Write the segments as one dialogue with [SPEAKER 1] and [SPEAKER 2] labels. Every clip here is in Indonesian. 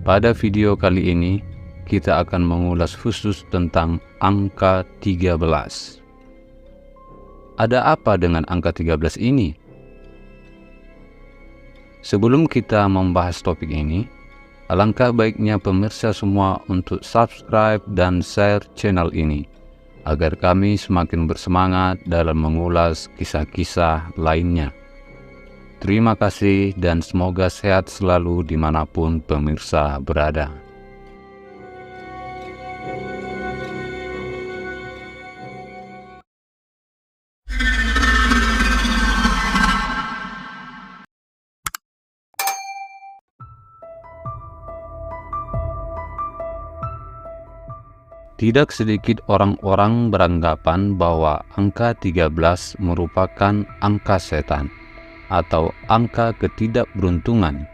[SPEAKER 1] Pada video kali ini, kita akan mengulas khusus tentang angka 13. Ada apa dengan angka 13 ini? Sebelum kita membahas topik ini, alangkah baiknya pemirsa semua untuk subscribe dan share channel ini, agar kami semakin bersemangat dalam mengulas kisah-kisah lainnya. Terima kasih dan semoga sehat selalu dimanapun pemirsa berada. Tidak sedikit orang-orang beranggapan bahwa angka 13 merupakan angka setan atau angka ketidakberuntungan.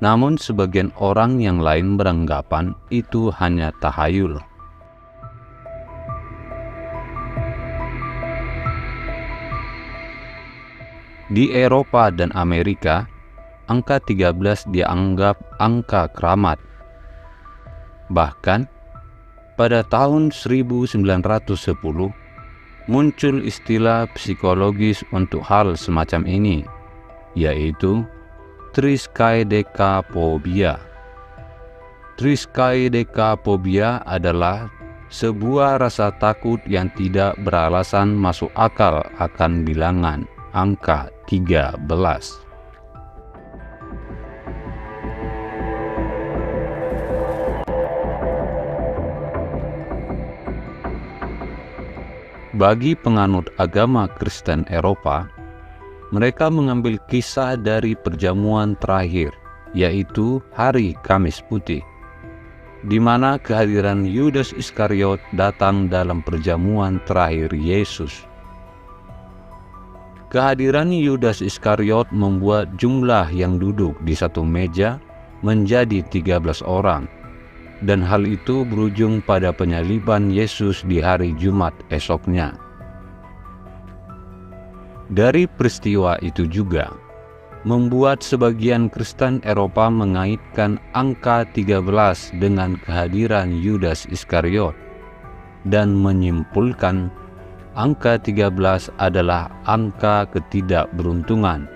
[SPEAKER 1] Namun sebagian orang yang lain beranggapan itu hanya tahayul. Di Eropa dan Amerika, angka 13 dianggap angka keramat. Bahkan pada tahun 1910, muncul istilah psikologis untuk hal semacam ini, yaitu triskaidekaphobia. Triskaidekaphobia adalah sebuah rasa takut yang tidak beralasan masuk akal akan bilangan angka 13. Bagi penganut agama Kristen Eropa, mereka mengambil kisah dari perjamuan terakhir, yaitu hari Kamis Putih, di mana kehadiran Yudas Iskariot datang dalam perjamuan terakhir Yesus. Kehadiran Yudas Iskariot membuat jumlah yang duduk di satu meja menjadi 13 orang. Dan hal itu berujung pada penyaliban Yesus di hari Jumat esoknya. Dari peristiwa itu juga, membuat sebagian Kristen Eropa mengaitkan angka 13 dengan kehadiran Yudas Iskariot, dan menyimpulkan angka 13 adalah angka ketidakberuntungan,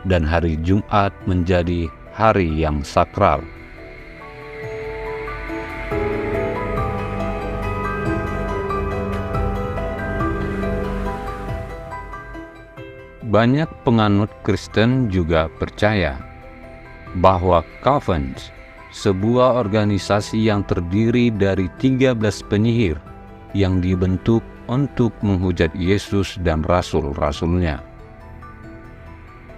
[SPEAKER 1] dan hari Jumat menjadi hari yang sakral. Banyak penganut Kristen juga percaya bahwa Covenant, sebuah organisasi yang terdiri dari 13 penyihir yang dibentuk untuk menghujat Yesus dan rasul-rasulnya.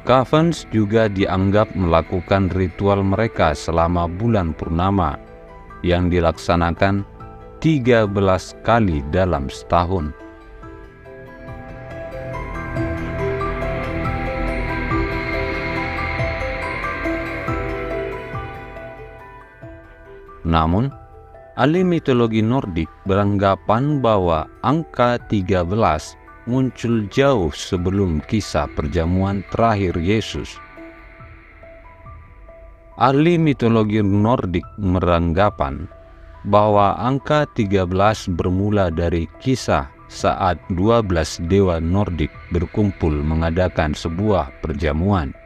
[SPEAKER 1] Covenant juga dianggap melakukan ritual mereka selama bulan purnama yang dilaksanakan 13 kali dalam setahun. Namun, ahli mitologi Nordik beranggapan bahwa angka 13 muncul jauh sebelum kisah perjamuan terakhir Yesus. Ahli mitologi Nordik beranggapan bahwa angka 13 bermula dari kisah saat 12 dewa Nordik berkumpul mengadakan sebuah perjamuan.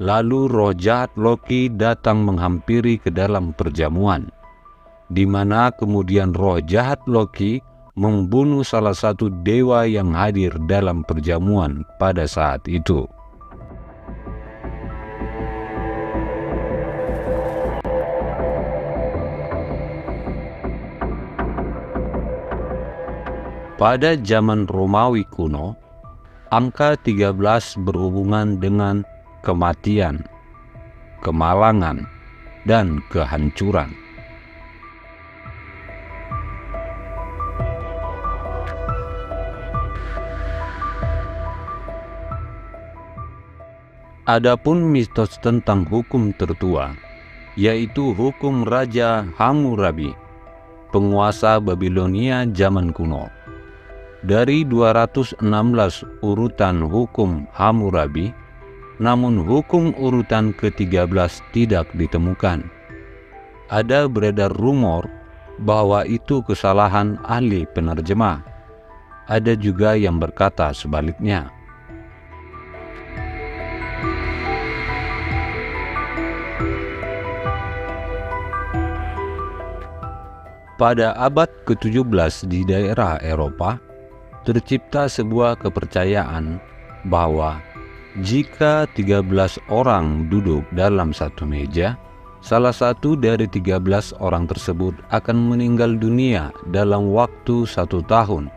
[SPEAKER 1] Lalu roh jahat Loki datang menghampiri ke dalam perjamuan, di mana kemudian roh jahat Loki membunuh salah satu dewa yang hadir dalam perjamuan pada saat itu. Pada zaman Romawi kuno, angka 13 berhubungan dengan kematian, kemalangan, dan kehancuran. Adapun mitos tentang hukum tertua, yaitu hukum Raja Hammurabi, penguasa Babilonia zaman kuno. Dari 216 urutan hukum Hammurabi, namun hukum urutan ke-13 tidak ditemukan, Ada beredar rumor bahwa itu kesalahan ahli penerjemah. Ada juga yang berkata sebaliknya. Pada abad ke-17 di daerah Eropa, tercipta sebuah kepercayaan bahwa jika 13 orang duduk dalam satu meja, salah satu dari 13 orang tersebut akan meninggal dunia dalam waktu 1 tahun,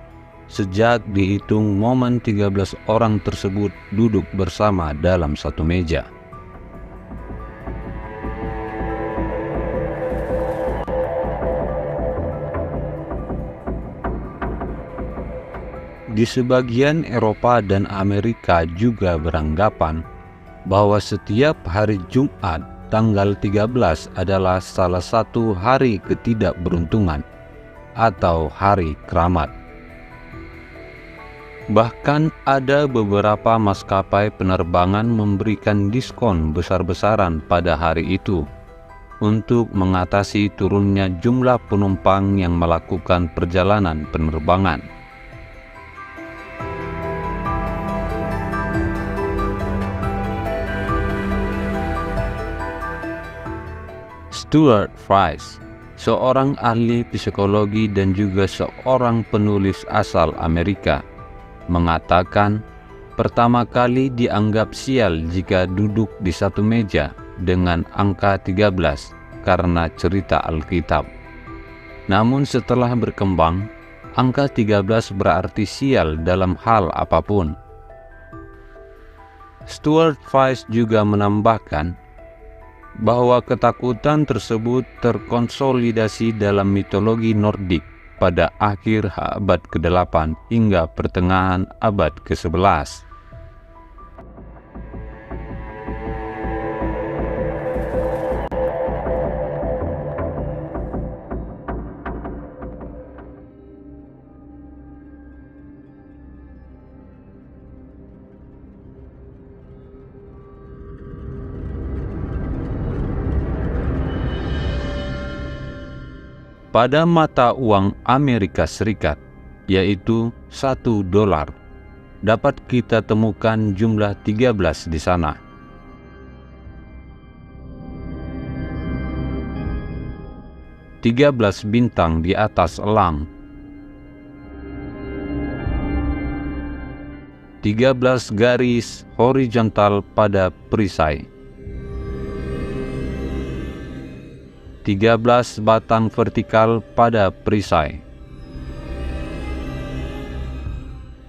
[SPEAKER 1] sejak dihitung momen 13 orang tersebut duduk bersama dalam satu meja. Di sebagian Eropa dan Amerika juga beranggapan bahwa setiap hari Jumat tanggal 13 adalah salah satu hari ketidakberuntungan atau hari keramat. Bahkan ada beberapa maskapai penerbangan memberikan diskon besar-besaran pada hari itu untuk mengatasi turunnya jumlah penumpang yang melakukan perjalanan penerbangan. Stuart Price, seorang ahli psikologi dan juga seorang penulis asal Amerika, mengatakan pertama kali dianggap sial jika duduk di satu meja dengan angka 13 karena cerita Alkitab. Namun setelah berkembang, angka 13 berarti sial dalam hal apapun. Stuart Price juga menambahkan bahwa ketakutan tersebut terkonsolidasi dalam mitologi Nordik pada akhir abad ke-8 hingga pertengahan abad ke-11. Pada mata uang Amerika Serikat, yaitu $1, dapat kita temukan jumlah 13 di sana. "13 bintang di atas elang, 13 garis horizontal pada perisai, 13 batang vertikal pada perisai,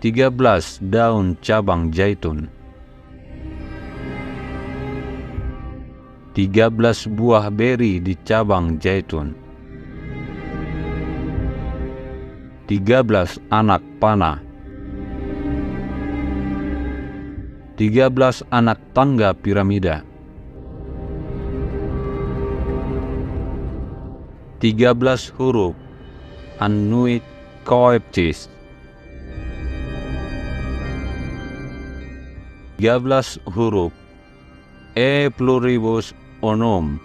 [SPEAKER 1] 13 daun cabang zaitun, 13 buah beri di cabang zaitun, 13 anak panah, 13 anak tangga piramida, 13 huruf Annuit Coeptis, 13 huruf E pluribus unum,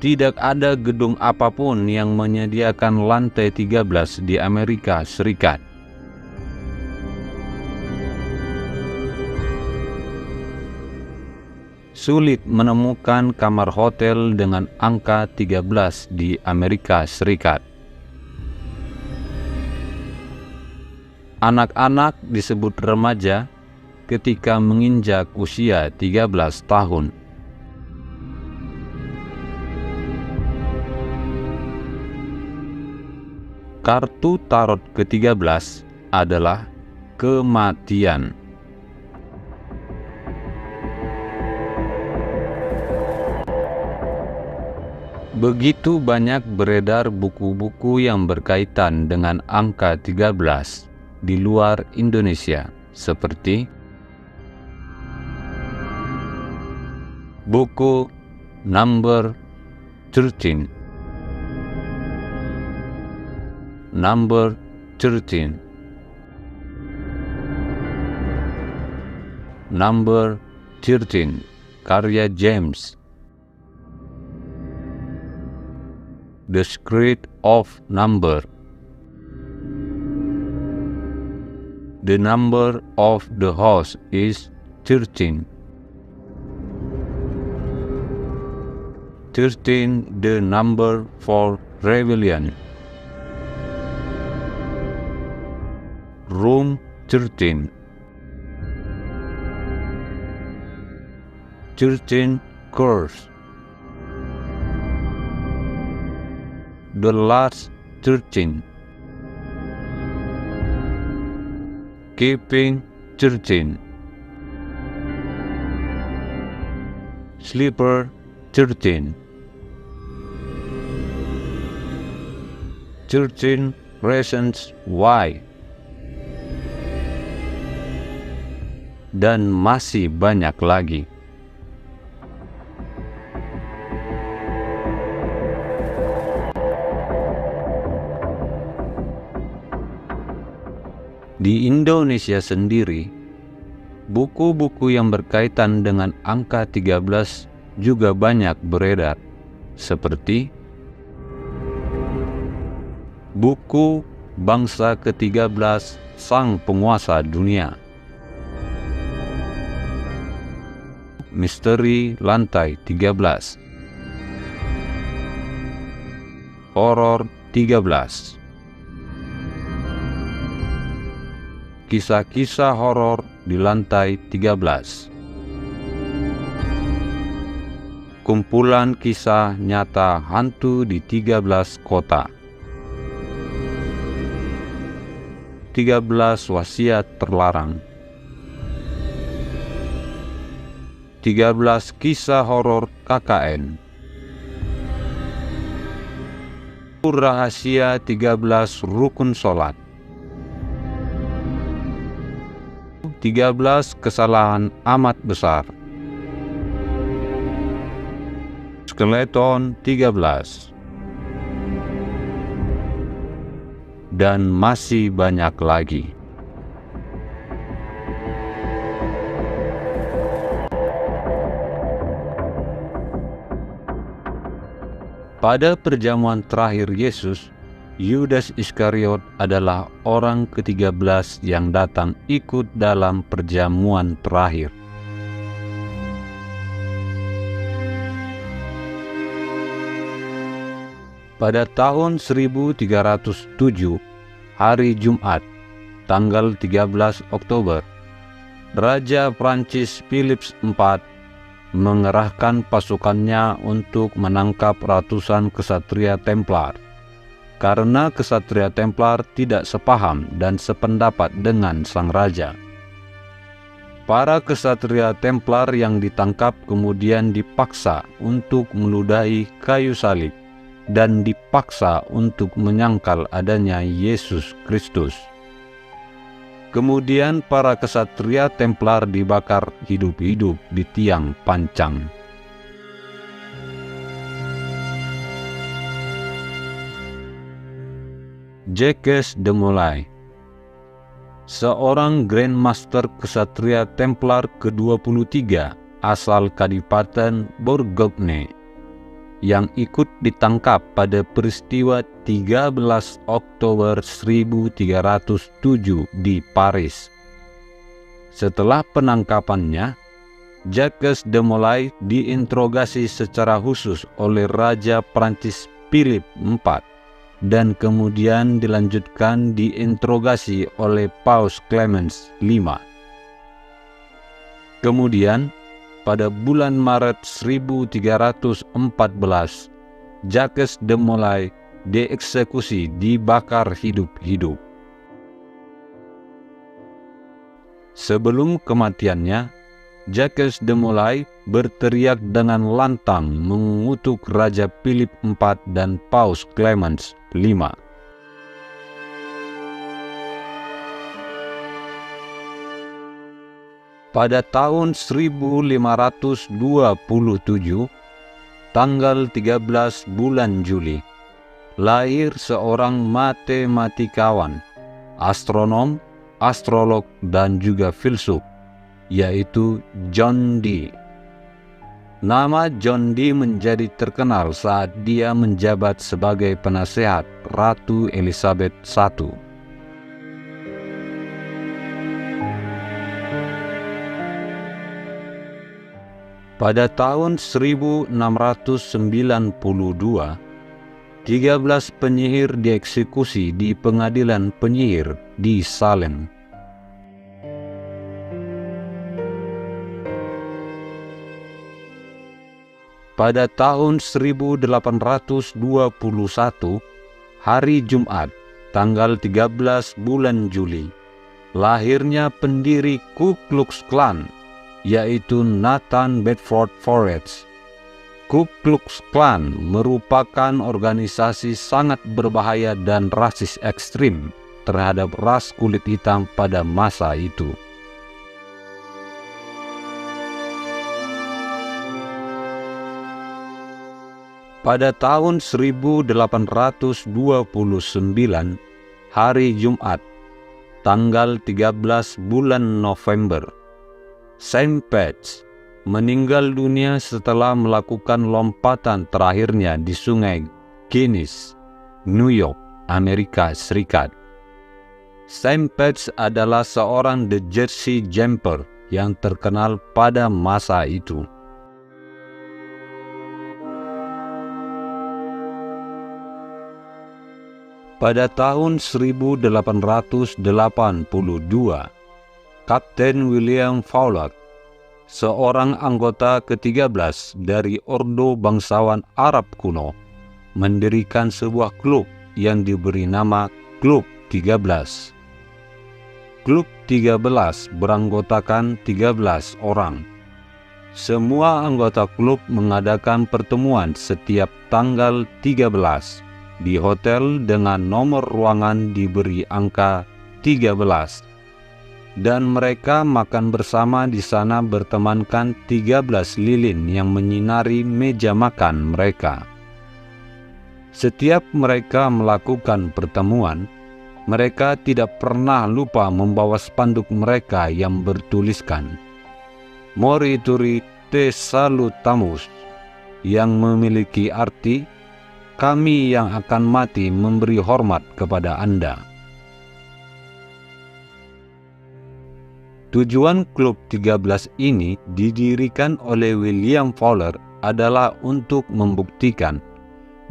[SPEAKER 1] tidak ada gedung apapun yang menyediakan lantai 13 di Amerika Serikat. Sulit menemukan kamar hotel dengan angka 13 di Amerika Serikat. Anak-anak disebut remaja ketika menginjak usia 13 tahun. Kartu tarot ke-13 adalah kematian. Begitu banyak beredar buku-buku yang berkaitan dengan angka 13 di luar Indonesia, seperti buku Number 13, Number 13, Number 13, karya James. The Secret of Number. The number of the house is 13. 13, the number for rebellion. Room 13. 13 curse. The last 13. Keeping 13. Sleeper 13. 13 reasons why. Dan masih banyak lagi. Di Indonesia sendiri, buku-buku yang berkaitan dengan angka 13 juga banyak beredar, seperti buku Bangsa ke-13 Sang Penguasa Dunia, Misteri Lantai 13, Horor 13, Kisah-kisah horor di lantai 13. Kumpulan kisah nyata hantu di 13 kota. 13 wasiat terlarang. 13 kisah horor KKN. Rahasia 13 rukun sholat. 13 kesalahan amat besar. Skeleton 13. Dan masih banyak lagi. Pada perjamuan terakhir Yesus, Yudas Iskariot adalah orang ke-13 yang datang ikut dalam perjamuan terakhir. Pada tahun 1307, hari Jumat, tanggal 13 Oktober, Raja Prancis Philips IV mengerahkan pasukannya untuk menangkap ratusan kesatria Templar. Karena kesatria Templar tidak sepaham dan sependapat dengan sang raja. Para kesatria Templar yang ditangkap kemudian dipaksa untuk meludahi kayu salib dan dipaksa untuk menyangkal adanya Yesus Kristus. Kemudian para kesatria Templar dibakar hidup-hidup di tiang pancang. Jacques de Molay, seorang Grandmaster Kesatria Templar ke-23 asal Kadipaten Bourgogne, yang ikut ditangkap pada peristiwa 13 Oktober 1307 di Paris. Setelah penangkapannya, Jacques de Molay diinterogasi secara khusus oleh Raja Prancis Philips IV dan kemudian dilanjutkan diinterogasi oleh Paus Clemens V. Kemudian, pada bulan Maret 1314, Jacques de Molay dieksekusi, dibakar hidup-hidup. Sebelum kematiannya, Jacques de Molay berteriak dengan lantang mengutuk Raja Philips IV dan Paus Clemens V. Pada tahun 1527, tanggal 13 bulan Juli, lahir seorang matematikawan, astronom, astrolog, dan juga filsuf, yaitu John Dee. Nama John Dee menjadi terkenal saat dia menjabat sebagai penasehat Ratu Elizabeth I. Pada tahun 1692, 13 penyihir dieksekusi di pengadilan penyihir di Salem. Pada tahun 1821, hari Jumat, tanggal 13 bulan Juli, lahirnya pendiri Ku Klux Klan, yaitu Nathan Bedford Forrest. Ku Klux Klan merupakan organisasi sangat berbahaya dan rasis ekstrim terhadap ras kulit hitam pada masa itu. Pada tahun 1829, hari Jumat, tanggal 13 bulan November, Saint Pat meninggal dunia setelah melakukan lompatan terakhirnya di Sungai Guinness, New York, Amerika Serikat. Saint Pat adalah seorang The Jersey Jumper yang terkenal pada masa itu. Pada tahun 1882, Kapten William Fowler, seorang anggota ke-13 dari Ordo Bangsawan Arab Kuno, mendirikan sebuah klub yang diberi nama Klub 13. Klub 13 beranggotakan 13 orang. Semua anggota klub mengadakan pertemuan setiap tanggal 13 di hotel dengan nomor ruangan diberi angka 13. Dan mereka makan bersama di sana bertemankan 13 lilin yang menyinari meja makan mereka. Setiap mereka melakukan pertemuan, mereka tidak pernah lupa membawa spanduk mereka yang bertuliskan Morituri te salutamus, yang memiliki arti kami yang akan mati memberi hormat kepada Anda. Tujuan Klub 13 ini didirikan oleh William Fowler adalah untuk membuktikan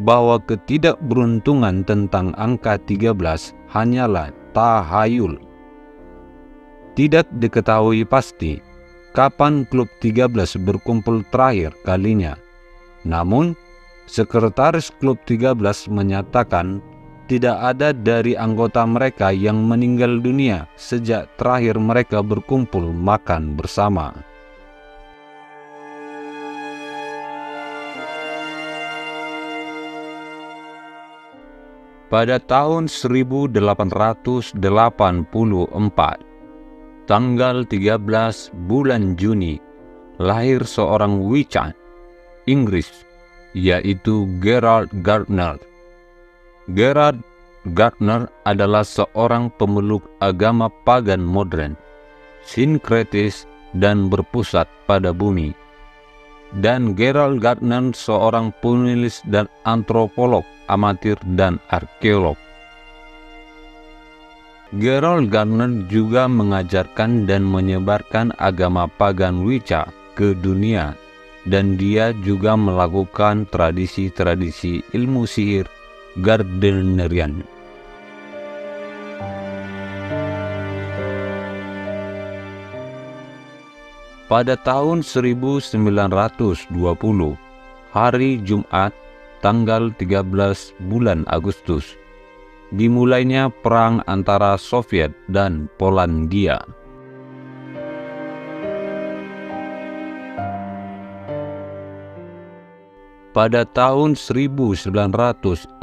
[SPEAKER 1] bahwa ketidakberuntungan tentang angka 13 hanyalah tahayul. Tidak diketahui pasti kapan Klub 13 berkumpul terakhir kalinya. Namun, Sekretaris Klub 13 menyatakan tidak ada dari anggota mereka yang meninggal dunia sejak terakhir mereka berkumpul makan bersama. Pada tahun 1884, tanggal 13 bulan Juni, lahir seorang Wiccan Inggris, yaitu Gerald Gardner. Gerald Gardner adalah seorang pemeluk agama pagan modern, sinkretis dan berpusat pada bumi. Dan Gerald Gardner seorang penulis dan antropolog amatir dan arkeolog. Gerald Gardner juga mengajarkan dan menyebarkan agama pagan Wicca ke dunia, dan dia juga melakukan tradisi-tradisi ilmu sihir Gardnerian. Pada tahun 1920, hari Jumat, tanggal 13 bulan Agustus, dimulainya perang antara Soviet dan Polandia. Pada tahun 1940,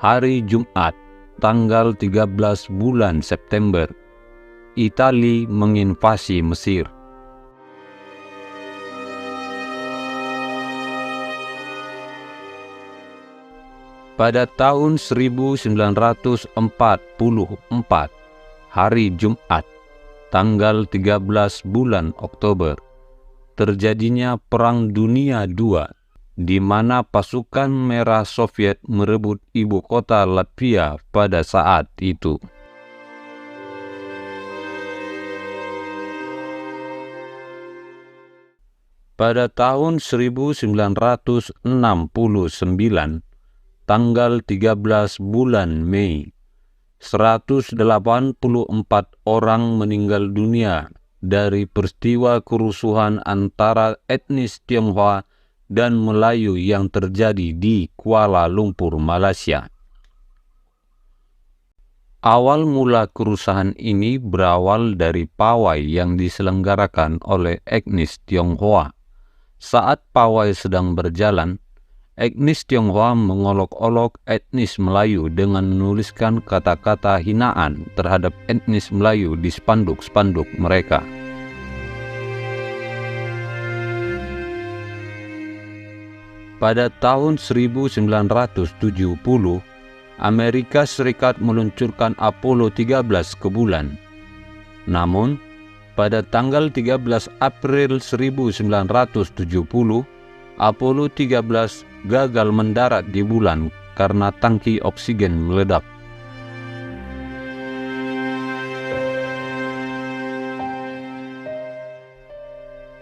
[SPEAKER 1] hari Jumat, tanggal 13 bulan September, Italia menginvasi Mesir. Pada tahun 1944, hari Jumat, tanggal 13 bulan Oktober, terjadinya Perang Dunia II, di mana pasukan merah Soviet merebut ibu kota Latvia pada saat itu. Pada tahun 1969, tanggal 13 bulan Mei, 184 orang meninggal dunia dari peristiwa kerusuhan antara etnis Tionghoa dan Melayu yang terjadi di Kuala Lumpur, Malaysia. Awal mula kerusuhan ini berawal dari pawai yang diselenggarakan oleh etnis Tionghoa. Saat pawai sedang berjalan, etnis Tionghoa mengolok-olok etnis Melayu dengan menuliskan kata-kata hinaan terhadap etnis Melayu di spanduk-spanduk mereka. Pada tahun 1970, Amerika Serikat meluncurkan Apollo 13 ke bulan. Namun, pada tanggal 13 April 1970, Apollo 13 gagal mendarat di bulan karena tangki oksigen meledak.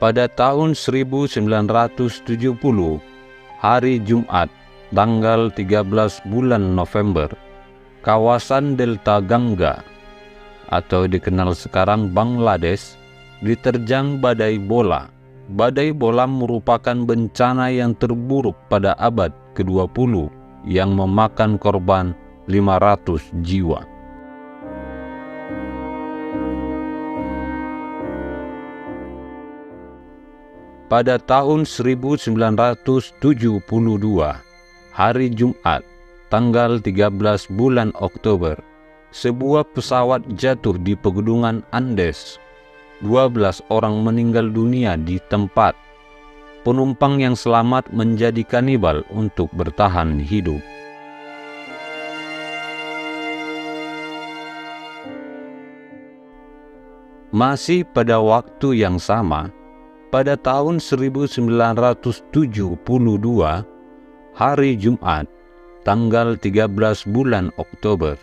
[SPEAKER 1] Pada tahun 1970, hari Jumat, tanggal 13 bulan November, kawasan Delta Gangga atau dikenal sekarang Bangladesh diterjang badai bola. Badai bola merupakan bencana yang terburuk pada abad ke-20 yang memakan korban 500 jiwa. Pada tahun 1972, hari Jumat, tanggal 13 bulan Oktober, sebuah pesawat jatuh di pegunungan Andes. 12 orang meninggal dunia di tempat. Penumpang yang selamat menjadi kanibal untuk bertahan hidup. Masih pada waktu yang sama, pada tahun 1972, hari Jumat, tanggal 13 bulan Oktober,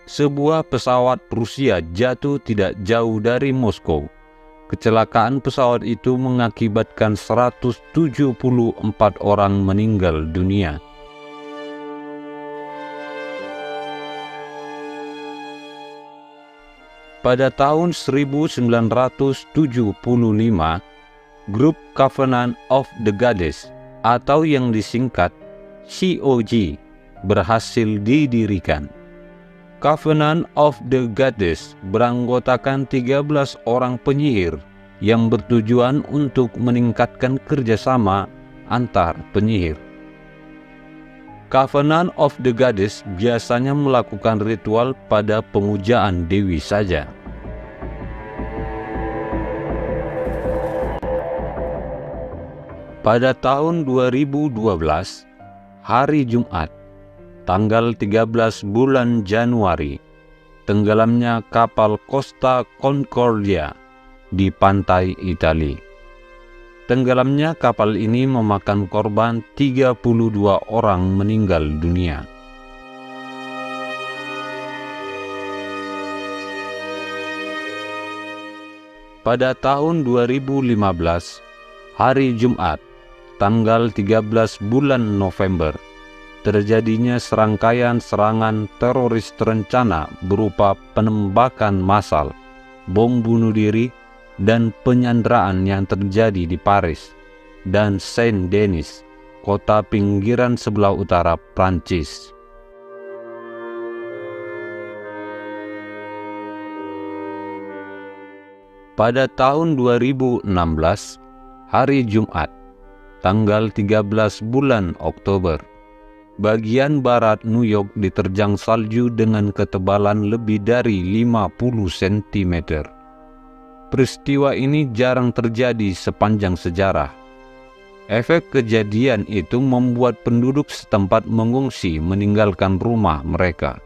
[SPEAKER 1] sebuah pesawat Rusia jatuh tidak jauh dari Moskow. Kecelakaan pesawat itu mengakibatkan 174 orang meninggal dunia. Pada tahun 1975, grup Covenant of the Goddess atau yang disingkat COG berhasil didirikan. Covenant of the Goddess beranggotakan 13 orang penyihir yang bertujuan untuk meningkatkan kerjasama antar penyihir. Covenant of the Goddess biasanya melakukan ritual pada pemujaan dewi saja. Pada tahun 2012, hari Jumat, tanggal 13 bulan Januari, tenggelamnya kapal Costa Concordia di pantai Italia. Tenggelamnya kapal ini memakan korban 32 orang meninggal dunia. Pada tahun 2015, hari Jumat, tanggal 13 bulan November, terjadinya serangkaian serangan teroris terencana berupa penembakan massal, bom bunuh diri, dan penyanderaan yang terjadi di Paris dan Saint-Denis, kota pinggiran sebelah utara Prancis. Pada tahun 2016, hari Jumat, tanggal 13 bulan Oktober, bagian barat New York diterjang salju dengan ketebalan lebih dari 50 cm. Peristiwa ini jarang terjadi sepanjang sejarah. Efek kejadian itu membuat penduduk setempat mengungsi meninggalkan rumah mereka.